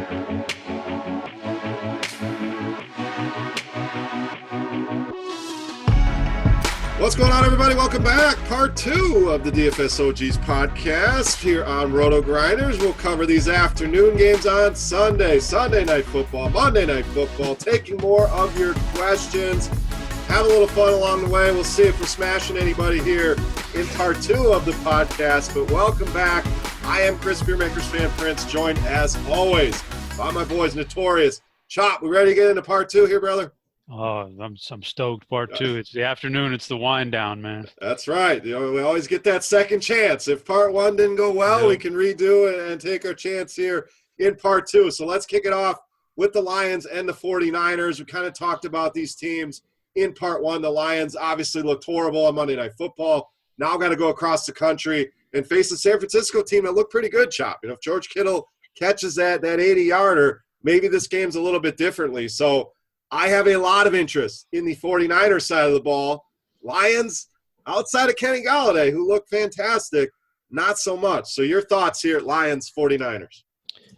What's going on, everybody? Welcome back. Part 2 of the DFS OGs podcast here on RotoGrinders. We'll cover these afternoon games on Sunday Night Football, Monday Night Football, taking more of your questions. Have a little fun along the way. We'll see if we're smashing anybody here in part 2 of the podcast. But welcome back. I am Chris Beermakers Fan Prince, joined as always by my boys Notorious. Chop, we ready to get into part 2 here, brother? Oh, I'm stoked. Part 2. It's the afternoon. It's the wind down, man. That's right. We always get that second chance. If part 1 didn't go well, we can redo it and take our chance here in part 2. So let's kick it off with the Lions and the 49ers. We kind of talked about these teams in part 1. The Lions obviously looked horrible on Monday Night Football. Now got to go across the country and face the San Francisco team that looked pretty good, Chop. If George Kittle catches that 80-yarder, maybe this game's a little bit differently. So I have a lot of interest in the 49ers side of the ball. Lions, outside of Kenny Golladay, who looked fantastic, not so much. So your thoughts here at Lions 49ers?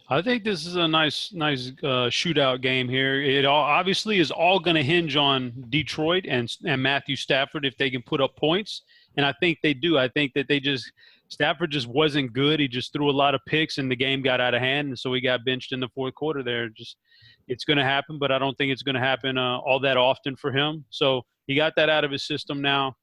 I think this is a nice shootout game here. It obviously is all going to hinge on Detroit and Matthew Stafford if they can put up points, and I think they do. I think that Stafford just wasn't good. He just threw a lot of picks, and the game got out of hand, and so he got benched in the fourth quarter there. It's going to happen, but I don't think it's going to happen all that often for him. So he got that out of his system now.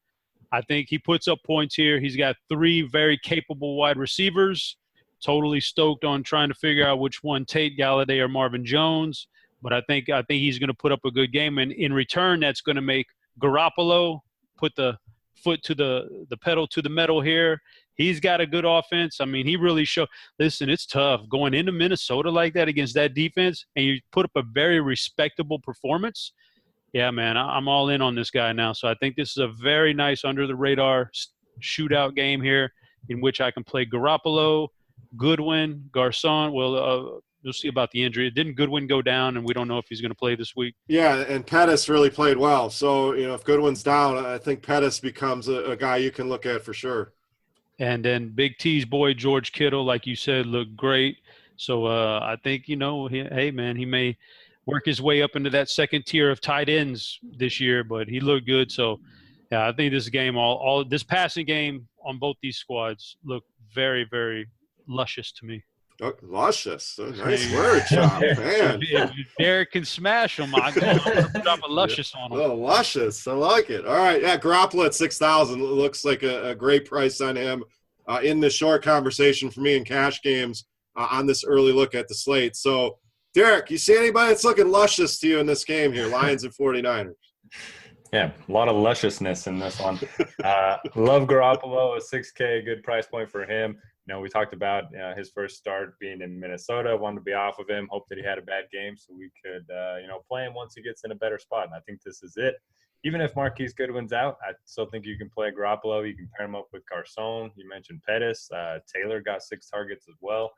I think he puts up points here. He's got 3 very capable wide receivers. Totally stoked on trying to figure out which one, Tate, Galladay, or Marvin Jones. But I think he's going to put up a good game, and in return, that's going to make Garoppolo put the foot to the pedal to the metal here. He's got a good offense. I mean, he really showed – listen, it's tough going into Minnesota like that against that defense, and you put up a very respectable performance. Yeah, man, I'm all in on this guy now. So I think this is a very nice under-the-radar shootout game here in which I can play Garoppolo, Goodwin, Garcon. Well, we'll see about the injury. Didn't Goodwin go down, and we don't know if he's going to play this week? Yeah, and Pettis really played well. So, if Goodwin's down, I think Pettis becomes a guy you can look at for sure. And then Big T's boy, George Kittle, like you said, looked great. So I think, he may work his way up into that second tier of tight ends this year, but he looked good. So, yeah, I think this game, all this passing game on both these squads looked very, very luscious to me. Oh, luscious. Nice word, Chop, man. If Derek can smash them, I'm going to drop a luscious on them. Oh, luscious. I like it. All right. Yeah, Garoppolo at 6,000 looks like a great price on him in this short conversation for me in cash games on this early look at the slate. So, Derek, you see anybody that's looking luscious to you in this game here, Lions and 49ers? Yeah, a lot of lusciousness in this one. Love Garoppolo, a $6K, good price point for him. We talked about his first start being in Minnesota. Wanted to be off of him. Hope that he had a bad game so we could, play him once he gets in a better spot. And I think this is it. Even if Marquise Goodwin's out, I still think you can play Garoppolo. You can pair him up with Garcon. You mentioned Pettis. Taylor got 6 targets as well.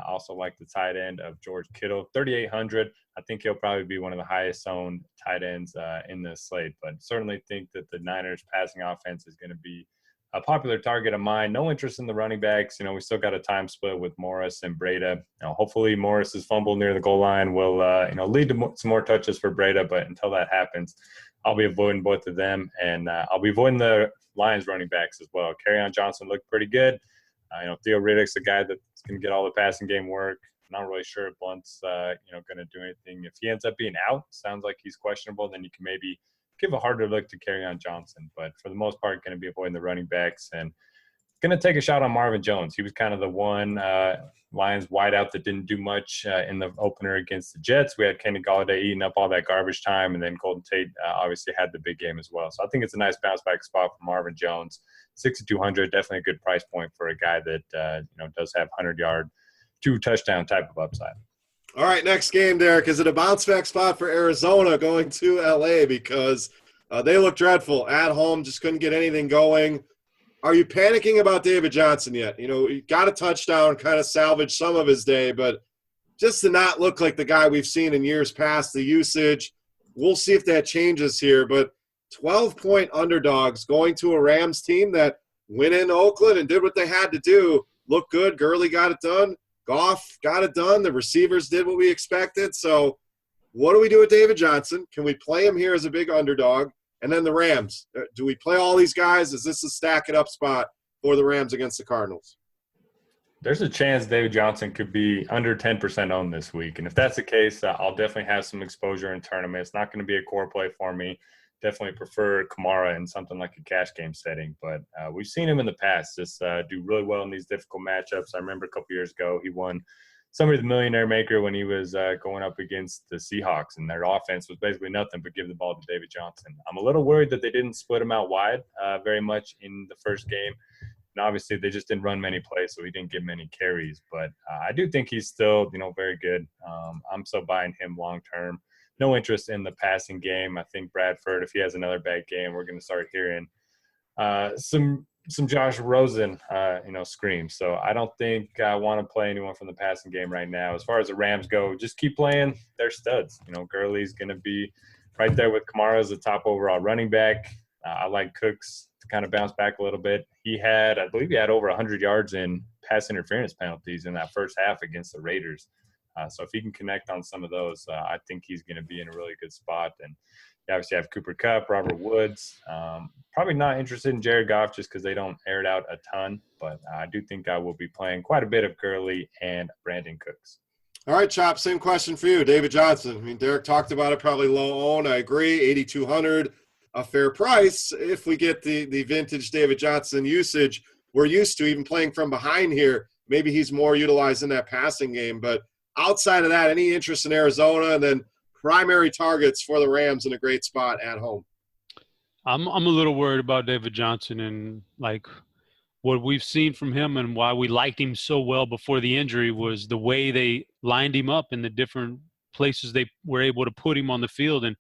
Also like the tight end of George Kittle, 3,800. I think he'll probably be one of the highest owned tight ends in this slate. But certainly think that the Niners passing offense is going to be a popular target of mine. No interest in the running backs. We still got a time split with Morris and Breda. Hopefully Morris's fumble near the goal line will, lead to some more touches for Breda. But until that happens, I'll be avoiding both of them. And I'll be avoiding the Lions running backs as well. Kerryon Johnson looked pretty good. Theo Riddick's a guy that's going to get all the passing game work. Not really sure if Blunt's, going to do anything. If he ends up being out, sounds like he's questionable, then you can maybe give a harder look to Kerryon Johnson. But for the most part, going to be avoiding the running backs and going to take a shot on Marvin Jones. He was kind of the one Lions wideout that didn't do much in the opener against the Jets. We had Kenny Golladay eating up all that garbage time, and then Golden Tate obviously had the big game as well. So I think it's a nice bounce-back spot for Marvin Jones. 6,200, definitely a good price point for a guy that does have 100-yard, 2-touchdown type of upside. All right, next game, Derek. Is it a bounce-back spot for Arizona going to L.A. because they look dreadful at home, just couldn't get anything going? Are you panicking about David Johnson yet? He got a touchdown, kind of salvaged some of his day, but just to not look like the guy we've seen in years past, the usage. We'll see if that changes here, but 12-point underdogs going to a Rams team that went into Oakland and did what they had to do. Looked good. Gurley got it done. Goff got it done. The receivers did what we expected. So what do we do with David Johnson? Can we play him here as a big underdog? And then the Rams. Do we play all these guys? Is this a stack it up spot for the Rams against the Cardinals? There's a chance David Johnson could be under 10% owned this week. And if that's the case, I'll definitely have some exposure in tournaments. Not going to be a core play for me. Definitely prefer Kamara in something like a cash game setting. But we've seen him in the past just do really well in these difficult matchups. I remember a couple years ago he won Somebody the Millionaire Maker when he was going up against the Seahawks, and their offense was basically nothing but give the ball to David Johnson. I'm a little worried that they didn't split him out wide very much in the first game. And obviously, they just didn't run many plays, so he didn't get many carries. But I do think he's still, very good. I'm still buying him long term. No interest in the passing game. I think Bradford, if he has another bad game, we're going to start hearing some Josh Rosen, screams. So I don't think I want to play anyone from the passing game right now. As far as the Rams go, just keep playing. They're studs. Gurley's going to be right there with Kamara as the top overall running back. I like Cooks to kind of bounce back a little bit. I believe he had over 100 yards in pass interference penalties in that first half against the Raiders. So if he can connect on some of those, I think he's going to be in a really good spot. And you obviously have Cooper Kupp, Robert Woods. Probably not interested in Jared Goff just because they don't air it out a ton. But I do think I will be playing quite a bit of Gurley and Brandon Cooks. All right, Chop, same question for you. David Johnson. I mean, Derek talked about it, probably low own. I agree, 8,200, a fair price. If we get the vintage David Johnson usage, we're used to even playing from behind here. Maybe he's more utilized in that passing game. But outside of that, any interest in Arizona, and then primary targets for the Rams in a great spot at home? I'm a little worried about David Johnson and what we've seen from him, and why we liked him so well before the injury was the way they lined him up in the different places they were able to put him on the field. And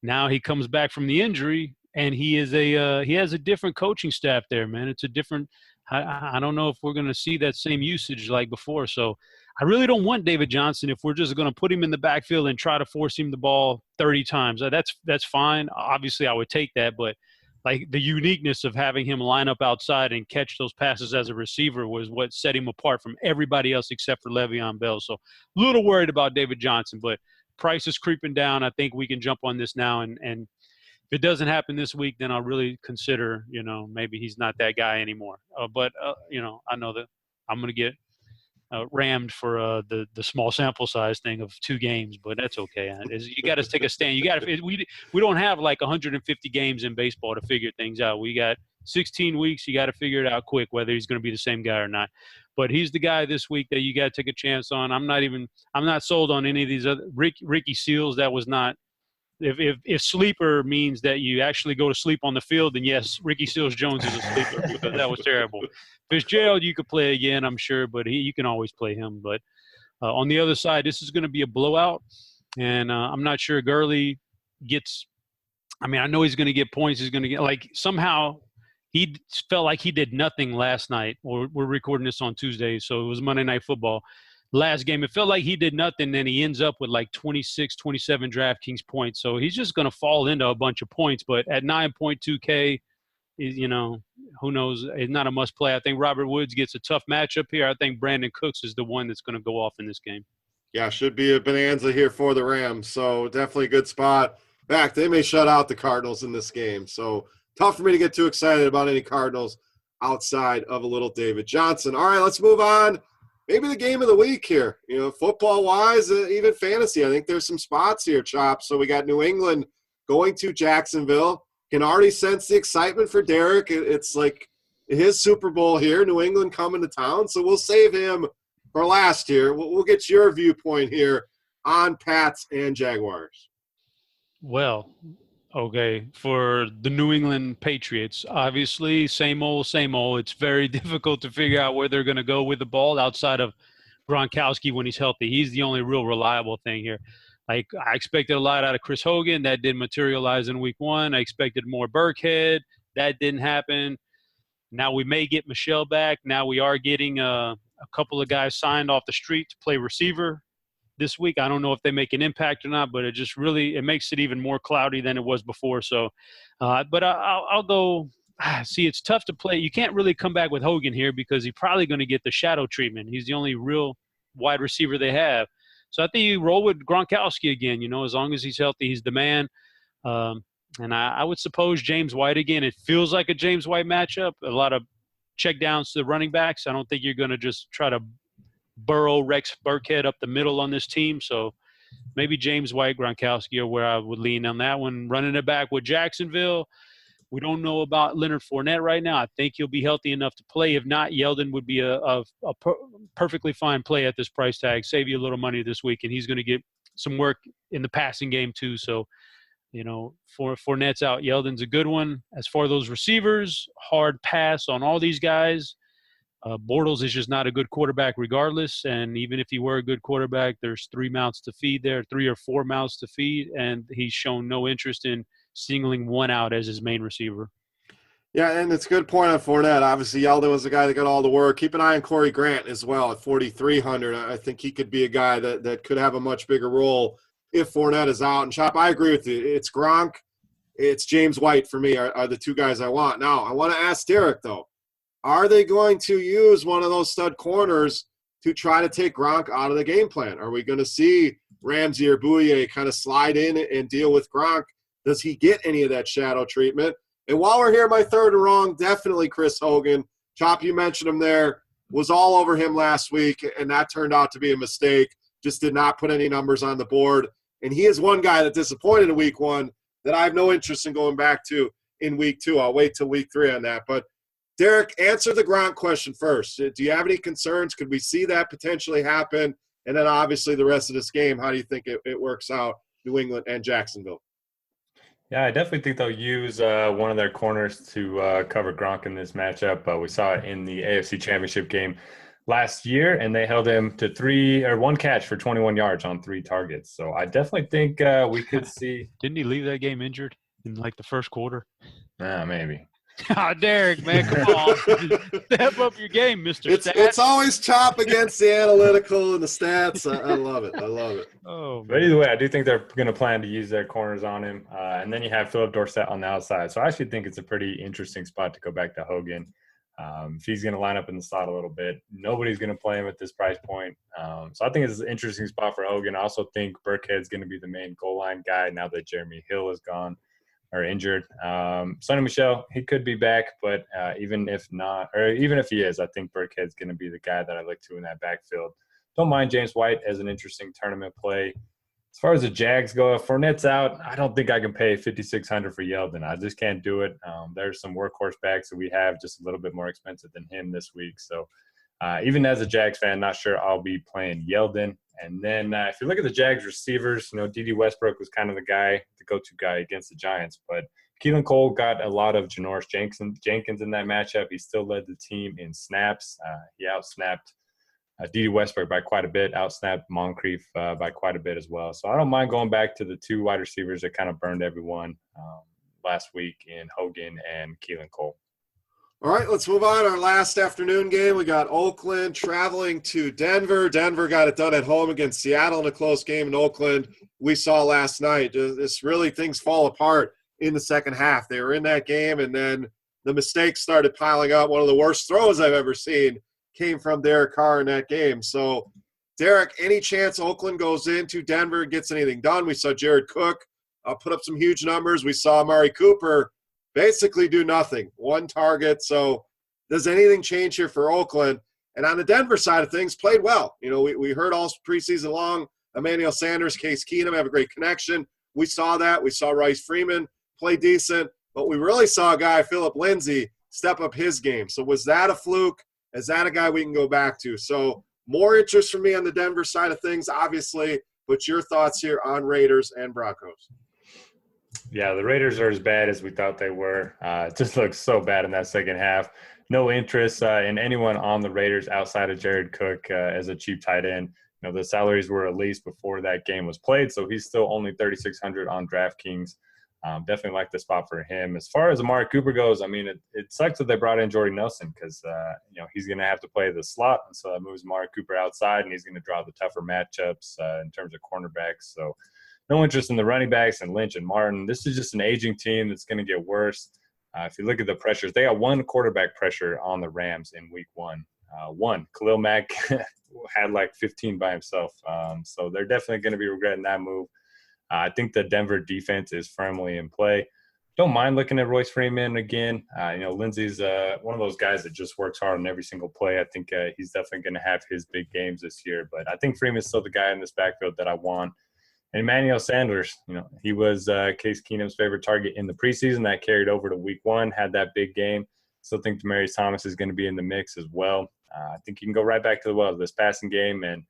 now he comes back from the injury, and he has a different coaching staff there, man. It's a different. I don't know if we're going to see that same usage like before. So I really don't want David Johnson if we're just going to put him in the backfield and try to force him the ball 30 times. That's fine. Obviously, I would take that, but the uniqueness of having him line up outside and catch those passes as a receiver was what set him apart from everybody else except for Le'Veon Bell. So a little worried about David Johnson, but price is creeping down. I think we can jump on this now, and if it doesn't happen this week, then I'll really consider, maybe he's not that guy anymore. But I know that I'm going to get rammed for the small sample size thing of 2 games, but that's okay. You got to take a stand. We don't have 150 games in baseball to figure things out. We got 16 weeks. You got to figure it out quick whether he's going to be the same guy or not. But he's the guy this week that you got to take a chance on. I'm not sold on any of these other Ricky Seals. That was not. If sleeper means that you actually go to sleep on the field, then yes, Ricky Seals-Jones is a sleeper because that was terrible. Fitzgerald, you could play again, I'm sure, but you can always play him. But on the other side, this is going to be a blowout, and I'm not sure Gurley gets – I mean, I know he's going to get points. He's going to get – somehow he felt like he did nothing last night. We're recording this on Tuesday, so it was Monday Night Football. Last game, it felt like he did nothing, and he ends up with 26, 27 DraftKings points. So he's just going to fall into a bunch of points. But at 9.2K, who knows? It's not a must play. I think Robert Woods gets a tough matchup here. I think Brandon Cooks is the one that's going to go off in this game. Yeah, should be a bonanza here for the Rams. So definitely a good spot. In fact, they may shut out the Cardinals in this game. So tough for me to get too excited about any Cardinals outside of a little David Johnson. All right, let's move on. Maybe the game of the week here, football-wise, even fantasy. I think there's some spots here, Chop. So we got New England going to Jacksonville. Can already sense the excitement for Derek. It's like his Super Bowl here, New England coming to town. So we'll save him for last year. We'll get your viewpoint here on Pats and Jaguars. Well, okay, for the New England Patriots, obviously, same old, same old. It's very difficult to figure out where they're going to go with the ball outside of Gronkowski when he's healthy. He's the only real reliable thing here. I expected a lot out of Chris Hogan. That didn't materialize in week 1. I expected more Burkhead. That didn't happen. Now we may get Michelle back. Now we are getting a couple of guys signed off the street to play receiver this week. I don't know if they make an impact or not, but it makes it even more cloudy than it was before. So, but I'll go. See, it's tough to play. You can't really come back with Hogan here because he's probably going to get the shadow treatment. He's the only real wide receiver they have. So I think you roll with Gronkowski again. As long as he's healthy, he's the man. And I would suppose James White again. It feels like a James White matchup. A lot of check downs to the running backs. I don't think you're going to just try to burrow Rex Burkhead up the middle on this team. So maybe James White, Gronkowski are where I would lean on that one. Running it back with Jacksonville. We don't know about Leonard Fournette right now. I think he'll be healthy enough to play. If not, Yeldon would be a perfectly fine play at this price tag. Save you a little money this week, and he's going to get some work in the passing game too. So, for Fournette's out, Yeldon's a good one. As far as those receivers, hard pass on all these guys. Bortles is just not a good quarterback regardless, and even if he were a good quarterback, there's 3 mouths to feed there, 3 or 4 mouths to feed, and he's shown no interest in singling one out as his main receiver. Yeah, and it's a good point on Fournette. Obviously, Yeldon was the guy that got all the work. Keep an eye on Corey Grant as well at 4,300. I think he could be a guy that could have a much bigger role if Fournette is out. And, Chop, I agree with you. It's Gronk, it's James White for me are the 2 guys I want. Now, I want to ask Derek, though. Are they going to use one of those stud corners to try to take Gronk out of the game plan? Are we going to see Ramsey or Bouye kind of slide in and deal with Gronk? Does he get any of that shadow treatment? And while we're here, my third and wrong, definitely Chris Hogan. Chop, you mentioned him there, was all over him last week, and that turned out to be a mistake. Just did not put any numbers on the board. And he is one guy that disappointed in week 1 that I have no interest in going back to in week 2. I'll wait till week 3 on that. But Derek, answer the Gronk question first. Do you have any concerns? Could we see that potentially happen? And then obviously the rest of this game, how do you think it works out, New England and Jacksonville? Yeah, I definitely think they'll use one of their corners to cover Gronk in this matchup. We saw it in the AFC Championship game last year, and they held him to 1 catch for 21 yards on 3 targets. So I definitely think we could see. Didn't he leave that game injured in like the first quarter? Maybe. Derek, man, come on. Step up your game, Mr. Stats. It's always Chop against the analytical and the stats. I love it. I love it. Oh, but either way, I do think they're going to plan to use their corners on him. And then you have Philip Dorsett on the outside. So I actually think it's a pretty interesting spot to go back to Hogan. If he's going to line up in the slot a little bit, nobody's going to play him at this price point. So I think it's an interesting spot for Hogan. I also think Burkhead's going to be the main goal line guy now that Jeremy Hill is gone or injured. Sonny Michel, he could be back, but even if not, or even if he is, I think Burkhead's going to be the guy that I look to in that backfield. Don't mind James White as an interesting tournament play. As far as the Jags go, if Fournette's out, I don't think I can pay $5,600 for Yeldon. I just can't do it. There's some workhorse backs that we have just a little bit more expensive than him this week. So even as a Jags fan, not sure I'll be playing Yeldon. And then if you look at the Jags receivers, D.D. Westbrook was kind of the go-to guy against the Giants. But Keelan Cole got a lot of Janoris Jenkins in that matchup. He still led the team in snaps. He outsnapped D.D. Westbrook by quite a bit, outsnapped Moncrief by quite a bit as well. So I don't mind going back to the 2 wide receivers that kind of burned everyone last week in Hogan and Keelan Cole. All right, let's move on. Our last afternoon game, we got Oakland traveling to Denver. Denver got it done at home against Seattle in a close game in Oakland. We saw last night. This really, things fall apart in the second half. They were in that game, and then the mistakes started piling up. One of the worst throws I've ever seen came from Derek Carr in that game. So, Derek, any chance Oakland goes into Denver and gets anything done? We saw Jared Cook put up some huge numbers. We saw Amari Cooper basically do nothing, 1 target. So does anything change here for Oakland? And on the Denver side of things, played well. We heard all preseason long, Emmanuel Sanders, Case Keenum have a great connection. We saw that. We saw Rice Freeman play decent. But we really saw a guy, Philip Lindsay, step up his game. So was that a fluke? Is that a guy we can go back to? So more interest for me on the Denver side of things, obviously. But your thoughts here on Raiders and Broncos? Yeah, the Raiders are as bad as we thought they were. It just looks so bad in that second half. No interest in anyone on the Raiders outside of Jared Cook as a cheap tight end. The salaries were released before that game was played, so he's still only $3,600 on DraftKings. Definitely like the spot for him. As far as Amari Cooper goes, I mean, it sucks that they brought in Jordy Nelson because, he's going to have to play the slot, and so that moves Amari Cooper outside, and he's going to draw the tougher matchups in terms of cornerbacks. So no interest in the running backs and Lynch and Martin. This is just an aging team that's going to get worse. If you look at the pressures, they got 1 quarterback pressure on the Rams in week 1. One, Khalil Mack had like 15 by himself. So they're definitely going to be regretting that move. I think the Denver defense is firmly in play. Don't mind looking at Royce Freeman again. Lindsey's one of those guys that just works hard on every single play. I think he's definitely going to have his big games this year. But I think Freeman's still the guy in this backfield that I want. And Emmanuel Sanders, he was Case Keenum's favorite target in the preseason. That carried over to week 1, had that big game. Still think Demaryius Thomas is going to be in the mix as well. I think you can go right back to this passing game. And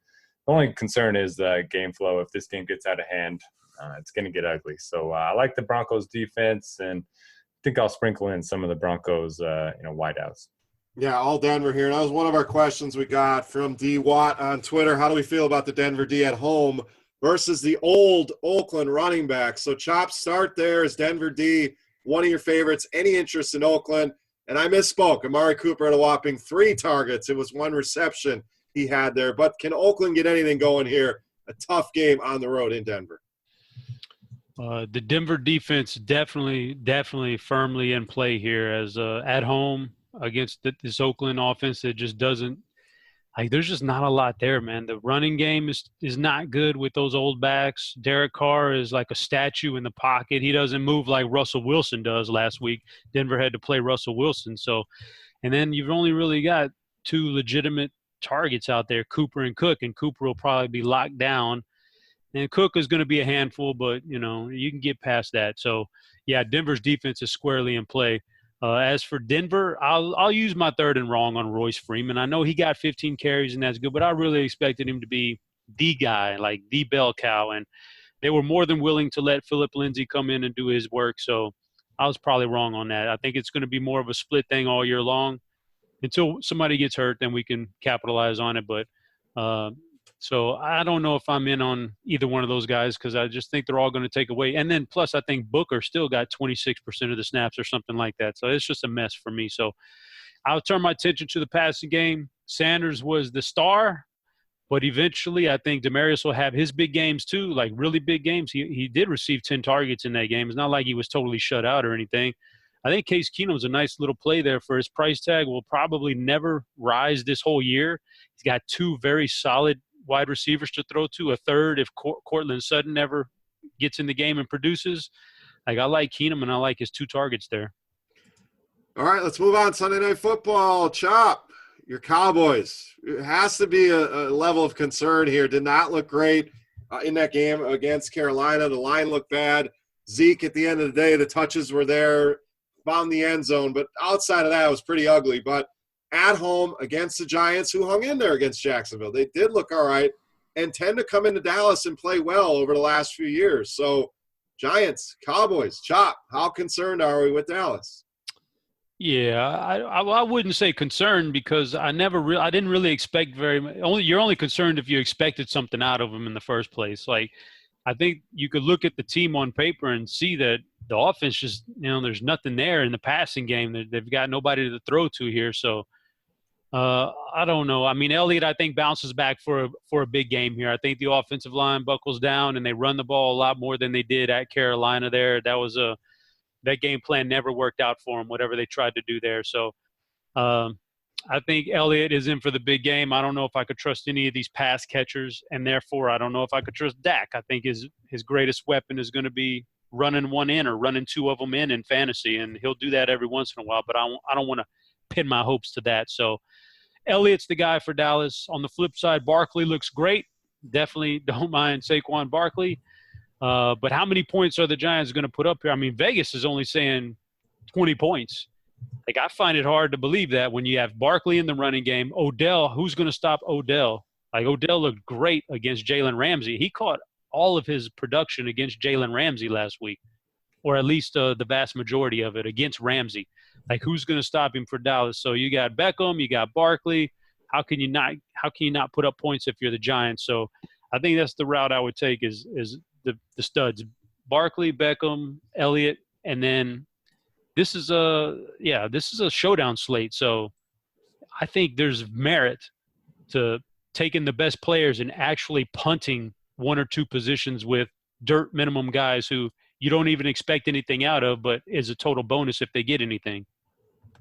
the only concern is game flow. If this game gets out of hand, it's going to get ugly. So I like the Broncos defense, and I think I'll sprinkle in some of the Broncos, wideouts. Yeah, all Denver here. And that was one of our questions we got from D. Watt on Twitter. How do we feel about the Denver D at home versus the old Oakland running back? So Chop, start there. Is Denver D one of your favorites? Any interest in Oakland? And I misspoke. Amari Cooper had a whopping 3 targets. It was 1 reception he had there. But can Oakland get anything going here? A tough game on the road in Denver. The Denver defense definitely firmly in play here as at home against this Oakland offense that just doesn't – there's just not a lot there, man. The running game is not good with those old backs. Derek Carr is like a statue in the pocket. He doesn't move like Russell Wilson does last week. Denver had to play Russell Wilson. So, and then you've only really got 2 legitimate targets out there, Cooper and Cook, and Cooper will probably be locked down. And Cook is going to be a handful, but, you can get past that. So, yeah, Denver's defense is squarely in play. As for Denver, I'll use my third and wrong on Royce Freeman. I know he got 15 carries, and that's good, but I really expected him to be the guy, like the bell cow. And they were more than willing to let Philip Lindsay come in and do his work. So I was probably wrong on that. I think it's going to be more of a split thing all year long. Until somebody gets hurt, then we can capitalize on it. But so I don't know if I'm in on either one of those guys because I just think they're all going to take away. And then plus I think Booker still got 26% of the snaps or something like that. So it's just a mess for me. So I'll turn my attention to the passing game. Sanders was the star, but eventually I think Demaryius will have his big games too, like really big games. He did receive 10 targets in that game. It's not like he was totally shut out or anything. I think Case Keenum's a nice little play there for his price tag. Will probably never rise this whole year. He's got 2 very solid wide receivers to throw to, a third if Cortland Sutton ever gets in the game and produces. I like Keenum, and I like his 2 targets there. All right, let's move on. Sunday Night Football. Chop, your Cowboys. It has to be a level of concern here. Did not look great in that game against Carolina. The line looked bad. Zeke, at the end of the day, the touches were there, found the end zone. But outside of that, it was pretty ugly. But at home against the Giants, who hung in there against Jacksonville. They did look all right and tend to come into Dallas and play well over the last few years. So, Giants, Cowboys, Chop, how concerned are we with Dallas? Yeah, I wouldn't say concerned because I didn't really expect very much. You're only concerned if you expected something out of them in the first place. Like, I think you could look at the team on paper and see that the offense just, there's nothing there in the passing game. They've got nobody to throw to here. So, I don't know. I mean, Elliott, I think, bounces back for a big game here. I think the offensive line buckles down and they run the ball a lot more than they did at Carolina there. That game plan never worked out for them, whatever they tried to do there. So I think Elliott is in for the big game. I don't know if I could trust any of these pass catchers, and therefore I don't know if I could trust Dak. I think his greatest weapon is going to be running one in or running 2 of them in fantasy, and he'll do that every once in a while, but I don't want to pin my hopes to that. So Elliott's the guy for Dallas. On the flip side, Barkley looks great. Definitely don't mind Saquon Barkley. But how many points are the Giants going to put up here? I mean, Vegas is only saying 20 points. Like, I find it hard to believe that when you have Barkley in the running game. Odell, who's going to stop Odell? Like, Odell looked great against Jalen Ramsey. He caught all of his production against Jalen Ramsey last week, or at least the vast majority of it against Ramsey. Like, who's going to stop him for Dallas? So you got Beckham, you got Barkley. How can you not put up points if you're the Giants? So I think that's the route I would take is the studs, Barkley, Beckham, Elliott, and then this is a showdown slate. So I think there's merit to taking the best players and actually punting 1 or 2 positions with dirt minimum guys who you don't even expect anything out of, but is a total bonus if they get anything.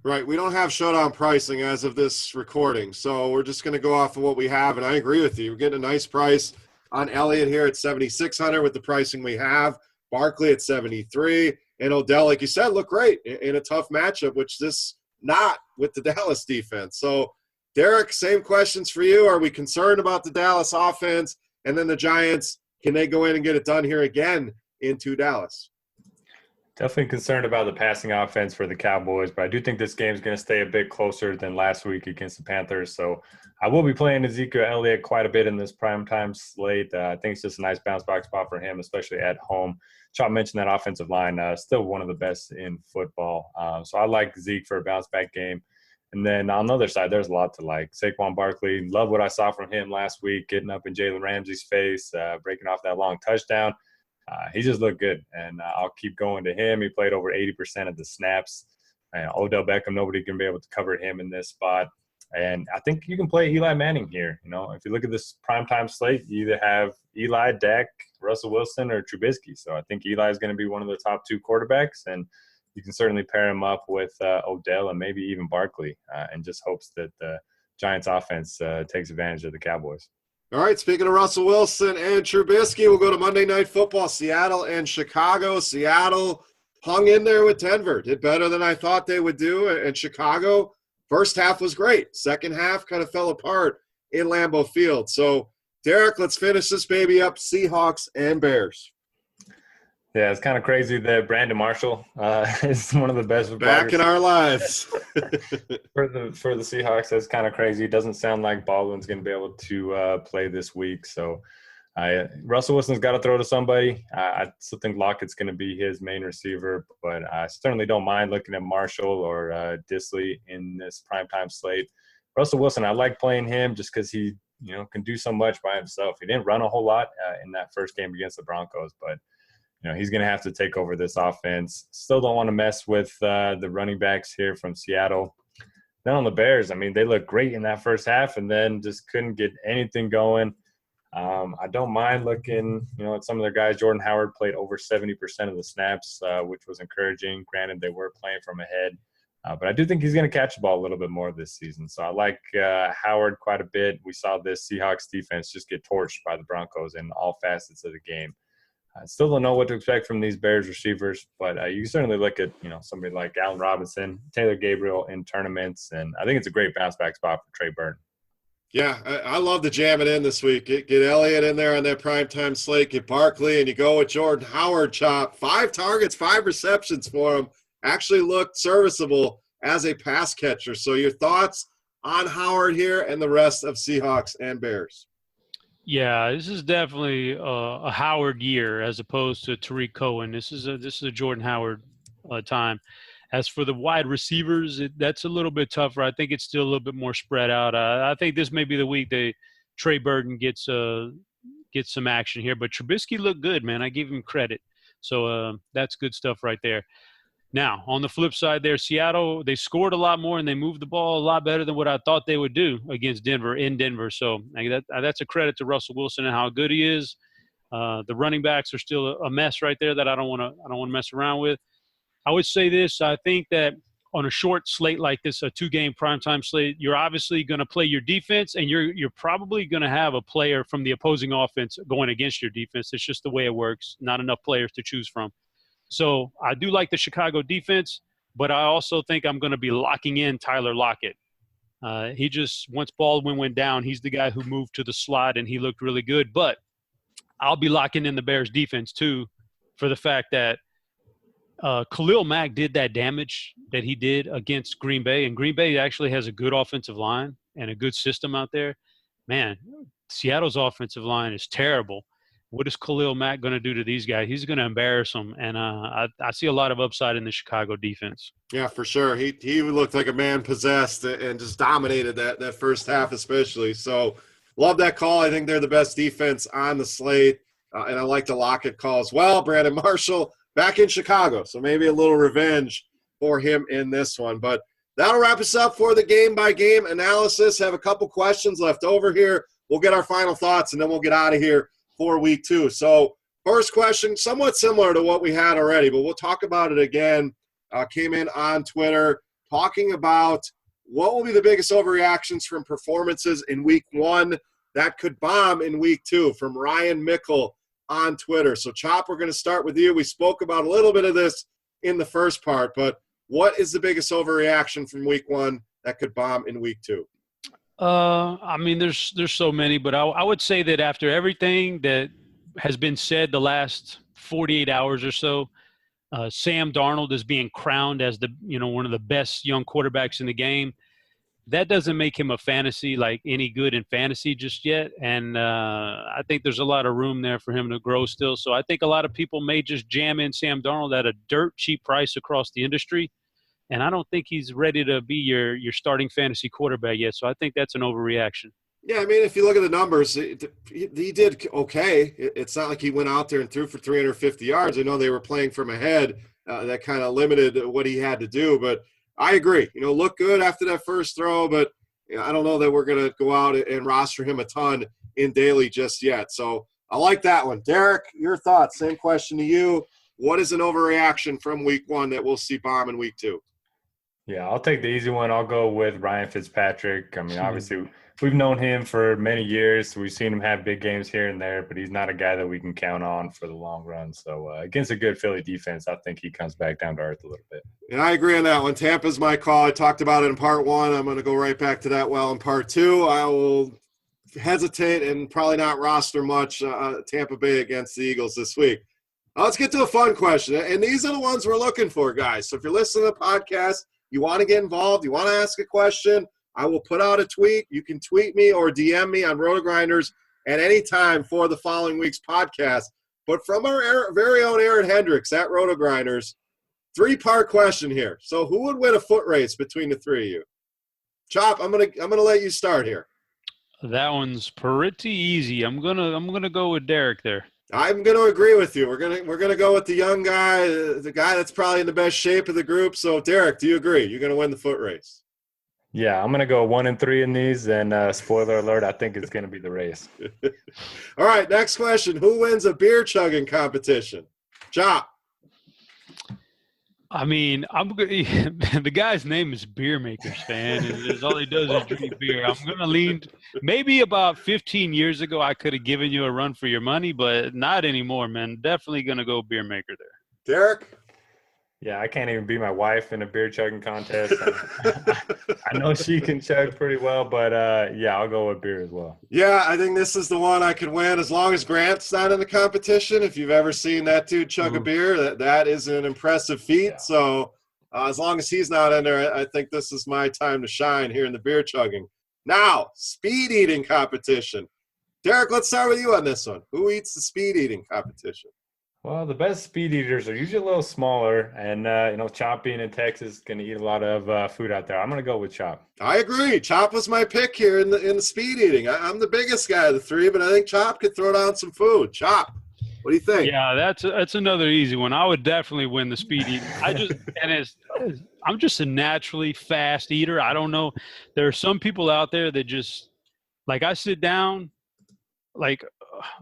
Right. We don't have showdown pricing as of this recording, so we're just going to go off of what we have. And I agree with you. We're getting a nice price on Elliott here at 7,600 with the pricing we have. Barkley at 73. And Odell, like you said, looked great in a tough matchup, which this not with the Dallas defense. So, Derek, same questions for you. Are we concerned about the Dallas offense? And then the Giants, can they go in and get it done here again into Dallas? Definitely concerned about the passing offense for the Cowboys, but I do think this game is going to stay a bit closer than last week against the Panthers. So I will be playing Ezekiel Elliott quite a bit in this primetime slate. I think it's just a nice bounce back spot for him, especially at home. Chop mentioned that offensive line, still one of the best in football. So I like Zeke for a bounce back game. And then on the other side, there's a lot to like. Saquon Barkley, love what I saw from him last week, getting up in Jalen Ramsey's face, breaking off that long touchdown. He just looked good, and I'll keep going to him. He played over 80% of the snaps. Odell Beckham, nobody can be able to cover him in this spot. And I think you can play Eli Manning here. You know, if you look at this primetime slate, you either have Eli, Dak, Russell Wilson, or Trubisky. So I think Eli is going to be one of the top two quarterbacks, and you can certainly pair him up with Odell and maybe even Barkley, and just hopes that the Giants offense takes advantage of the Cowboys. All right, speaking of Russell Wilson and Trubisky, we'll go to Monday Night Football, Seattle and Chicago. Seattle hung in there with Denver, did better than I thought they would do. And Chicago, first half was great. Second half kind of fell apart in Lambeau Field. So, Derek, let's finish this baby up, Seahawks and Bears. Yeah, it's kind of crazy that Brandon Marshall is one of the best back in our lives. for the Seahawks. That's kind of crazy. It doesn't sound like Baldwin's going to be able to play this week. So Russell Wilson's got to throw to somebody. I still think Lockett's going to be his main receiver, but I certainly don't mind looking at Marshall or Disley in this primetime slate. Russell Wilson, I like playing him just because he can do so much by himself. He didn't run a whole lot in that first game against the Broncos, but he's going to have to take over this offense. Still don't want to mess with the running backs here from Seattle. Then on the Bears, I mean, they looked great in that first half and then just couldn't get anything going. I don't mind looking, at some of their guys. Jordan Howard played over 70% of the snaps, which was encouraging. Granted, they were playing from ahead. But I do think he's going to catch the ball a little bit more this season. So I like Howard quite a bit. We saw this Seahawks defense just get torched by the Broncos in all facets of the game. I still don't know what to expect from these Bears receivers, but you can certainly look at, somebody like Allen Robinson, Taylor Gabriel in tournaments, and I think it's a great bounce-back spot for Trey Burton. Yeah, I love to jam it in this week. Get Elliott in there on that primetime slate, get Barkley, and you go with Jordan Howard, Chop. 5 targets, 5 receptions for him. Actually looked serviceable as a pass catcher. So your thoughts on Howard here and the rest of Seahawks and Bears? Yeah, this is definitely a Howard year as opposed to Tariq Cohen. This is a Jordan Howard time. As for the wide receivers, that's a little bit tougher. I think it's still a little bit more spread out. I think this may be the week that Trey Burton gets some action here. But Trubisky looked good, man. I give him credit. So that's good stuff right there. Now, on the flip side there, Seattle, they scored a lot more and they moved the ball a lot better than what I thought they would do against Denver in Denver. So that's a credit to Russell Wilson and how good he is. The running backs are still a mess right there that I don't want to mess around with. I would say this. I think that on a short slate like this, a 2-game primetime slate, you're obviously going to play your defense, and you're probably going to have a player from the opposing offense going against your defense. It's just the way it works. Not enough players to choose from. So I do like the Chicago defense, but I also think I'm going to be locking in Tyler Lockett. He just, once Baldwin went down, he's the guy who moved to the slot, and he looked really good. But I'll be locking in the Bears defense too, for the fact that Khalil Mack did that damage that he did against Green Bay, and Green Bay actually has a good offensive line and a good system out there. Man, Seattle's offensive line is terrible. What is Khalil Mack going to do to these guys? He's going to embarrass them, and I see a lot of upside in the Chicago defense. Yeah, for sure. He looked like a man possessed and just dominated that first half especially. So love that call. I think they're the best defense on the slate, and I like the Lockett call as well. Brandon Marshall back in Chicago, so maybe a little revenge for him in this one. But that'll wrap us up for the game-by-game analysis. Have a couple questions left over here. We'll get our final thoughts, and then we'll get out of here for week 2. So first question, somewhat similar to what we had already, but we'll talk about it again. Came in on Twitter. talking about what will be the biggest overreactions from performances in week 1 that could bomb in week 2 from Ryan Mickle on Twitter. So, Chop, we're going to start with you. We spoke about a little bit of this in the first part, but what is the biggest overreaction from week 1 that could bomb in week 2? I mean, there's so many, but I would say that after everything that has been said the last 48 hours or so, Sam Darnold is being crowned as one of the best young quarterbacks in the game. That doesn't make him a fantasy, like any good in fantasy just yet. And I think there's a lot of room there for him to grow still. So I think a lot of people may just jam in Sam Darnold at a dirt cheap price across the industry. And I don't think he's ready to be your starting fantasy quarterback yet. So I think that's an overreaction. Yeah, I mean, if you look at the numbers, he did okay. It's not like he went out there and threw for 350 yards. I know they were playing from ahead. That kind of limited what he had to do. But I agree. Looked good after that first throw, but I don't know that we're going to go out and roster him a ton in daily just yet. So I like that one. Derek, your thoughts? Same question to you. What is an overreaction from week 1 that we'll see bomb in week 2? Yeah, I'll take the easy one. I'll go with Ryan Fitzpatrick. I mean, obviously, we've known him for many years. We've seen him have big games here and there, but he's not a guy that we can count on for the long run. So against a good Philly defense, I think he comes back down to earth a little bit. And I agree on that one. Tampa's my call. I talked about it in part 1. I'm going to go right back to that well in part 2. I will hesitate and probably not roster much Tampa Bay against the Eagles this week. Let's get to a fun question. And these are the ones we're looking for, guys. So if you're listening to the podcast, you want to get involved, you want to ask a question, I will put out a tweet. You can tweet me or DM me on RotoGrinders at any time for the following week's podcast. But from our very own Aaron Hendricks at RotoGrinders, 3-part question here. So who would win a foot race between the 3 of you? Chop, I'm gonna let you start here. That one's pretty easy. I'm gonna go with Derek there. I'm going to agree with you. We're gonna go with the young guy, the guy that's probably in the best shape of the group. So, Derek, do you agree? You're going to win the foot race. Yeah, I'm going to go 1 and 3 in these. And spoiler alert, I think it's going to be the race. All right, next question. Who wins a beer chugging competition? Chop. I mean, the guy's name is Beer Makers Fan, and all he does is drink beer. I'm going to lean – maybe about 15 years ago I could have given you a run for your money, but not anymore, man. Definitely going to go Beer Maker there. Derek? Yeah, I can't even beat my wife in a beer chugging contest. I know she can chug pretty well, but yeah, I'll go with beer as well. Yeah, I think this is the one I could win as long as Grant's not in the competition. If you've ever seen that dude chug a beer, that is an impressive feat. Yeah. So as long as he's not in there, I think this is my time to shine here in the beer chugging. Now, speed eating competition. Derek, let's start with you on this one. Who eats the speed eating competition? Well, the best speed eaters are usually a little smaller, and Chop being in Texas is going to eat a lot of food out there. I'm going to go with Chop. I agree. Chop was my pick here in the speed eating. I'm the biggest guy of the 3, but I think Chop could throw down some food. Chop, what do you think? Yeah, that's another easy one. I would definitely win the speed eating. I'm just a naturally fast eater. I don't know. There are some people out there that just like I sit down, like.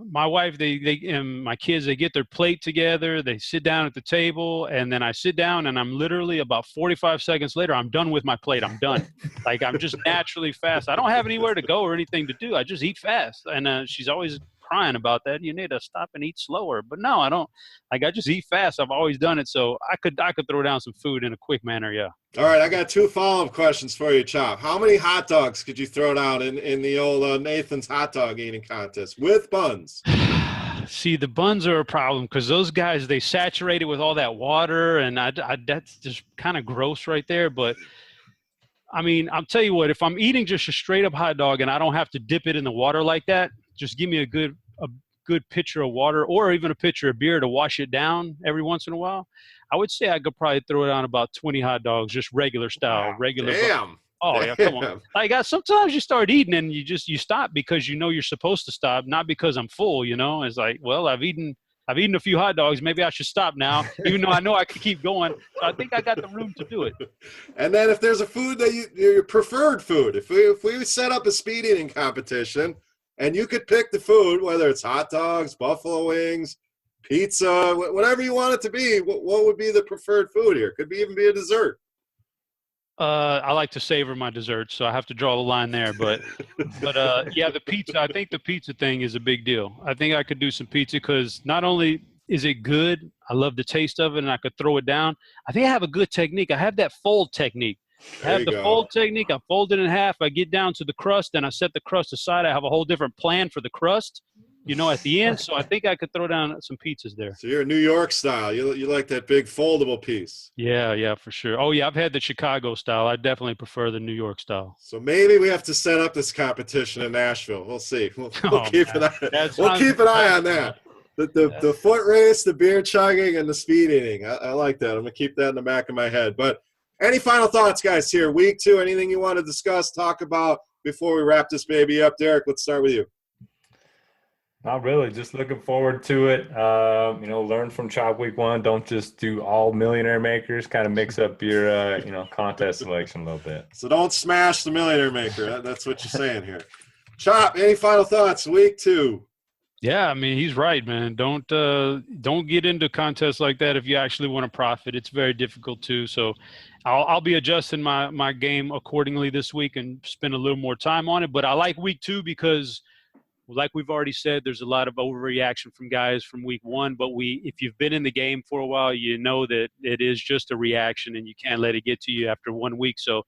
My wife, they and my kids, they get their plate together, they sit down at the table, and then I sit down, and I'm literally about 45 seconds later, I'm done with my plate. I'm done. Like, I'm just naturally fast. I don't have anywhere to go or anything to do. I just eat fast. And she's always crying about that. You need to stop and eat slower. But no, I don't. Like, I just eat fast. I've always done it. So I could throw down some food in a quick manner, yeah. All right, I got 2 follow-up questions for you, Chop. How many hot dogs could you throw down in the old Nathan's hot dog eating contest with buns? See, the buns are a problem because those guys, they saturate it with all that water, and that's just kind of gross right there. But, I mean, I'll tell you what, if I'm eating just a straight-up hot dog and I don't have to dip it in the water like that, just give me a good pitcher of water or even a pitcher of beer to wash it down every once in a while. I would say I could probably throw down about 20 hot dogs, just regular style, regular. Damn. Oh, yeah, come on. Like, sometimes you start eating and you stop because you know you're supposed to stop, not because I'm full, It's like, well, I've eaten a few hot dogs. Maybe I should stop now, even though I know I could keep going. So I think I got the room to do it. And then if there's a food that your preferred food, if we set up a speed eating competition and you could pick the food, whether it's hot dogs, buffalo wings, pizza, whatever you want it to be, what would be the preferred food here? Could even be a dessert. I like to savor my desserts, so I have to draw the line there. But yeah, the pizza. I think the pizza thing is a big deal. I think I could do some pizza because not only is it good, I love the taste of it, and I could throw it down. I think I have a good technique. I have that fold technique. I have the fold technique. I fold it in half. I get down to the crust, and I set the crust aside. I have a whole different plan for the crust, at the end. So I think I could throw down some pizzas there. So you're New York style. You like that big foldable piece. Yeah, for sure. Oh, yeah, I've had the Chicago style. I definitely prefer the New York style. So maybe we have to set up this competition in Nashville. We'll see. We'll keep an eye on that. The foot race, the beer chugging, and the speed eating. I like that. I'm going to keep that in the back of my head. But any final thoughts, guys, here? Week 2, anything you want to discuss, talk about before we wrap this baby up? Derek, let's start with you. Not really. Just looking forward to it. Learn from Chop week 1. Don't just do all millionaire makers. Kind of mix up your, contest selection a little bit. So don't smash the millionaire maker. That's what you're saying here. Chop, any final thoughts? Week 2. Yeah, I mean, he's right, man. Don't get into contests like that if you actually want to profit. It's very difficult too. So I'll be adjusting my game accordingly this week and spend a little more time on it. But I like week 2 because, like we've already said, there's a lot of overreaction from guys from week 1. But if you've been in the game for a while, you know that it is just a reaction and you can't let it get to you after 1 week. So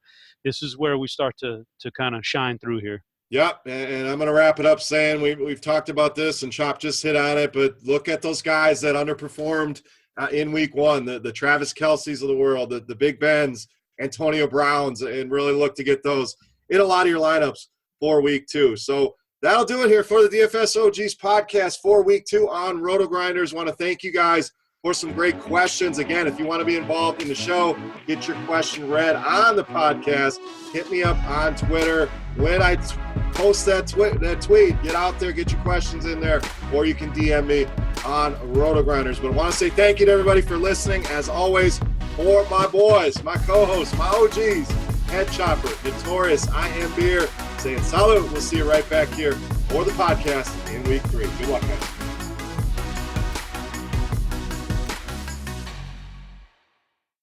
this is where we start to kind of shine through here. Yep, and I'm going to wrap it up saying we've talked about this, and Chop just hit on it, but look at those guys that underperformed in week 1, the Travis Kelce's of the world, the Big Bens, Antonio Browns, and really look to get those in a lot of your lineups for week 2. So that'll do it here for the DFS OGs podcast for week 2 on RotoGrinders. Want to thank you guys for some great questions. Again, if you want to be involved in the show, get your question read on the podcast, hit me up on Twitter. When I post that tweet, get out there, get your questions in there, or you can DM me on RotoGrinders. But I want to say thank you to everybody for listening. As always, for my boys, my co-hosts, my OGs, Head Chopper, Notorious, I Am Beer, saying salute. We'll see you right back here for the podcast in week 3. Good luck, guys.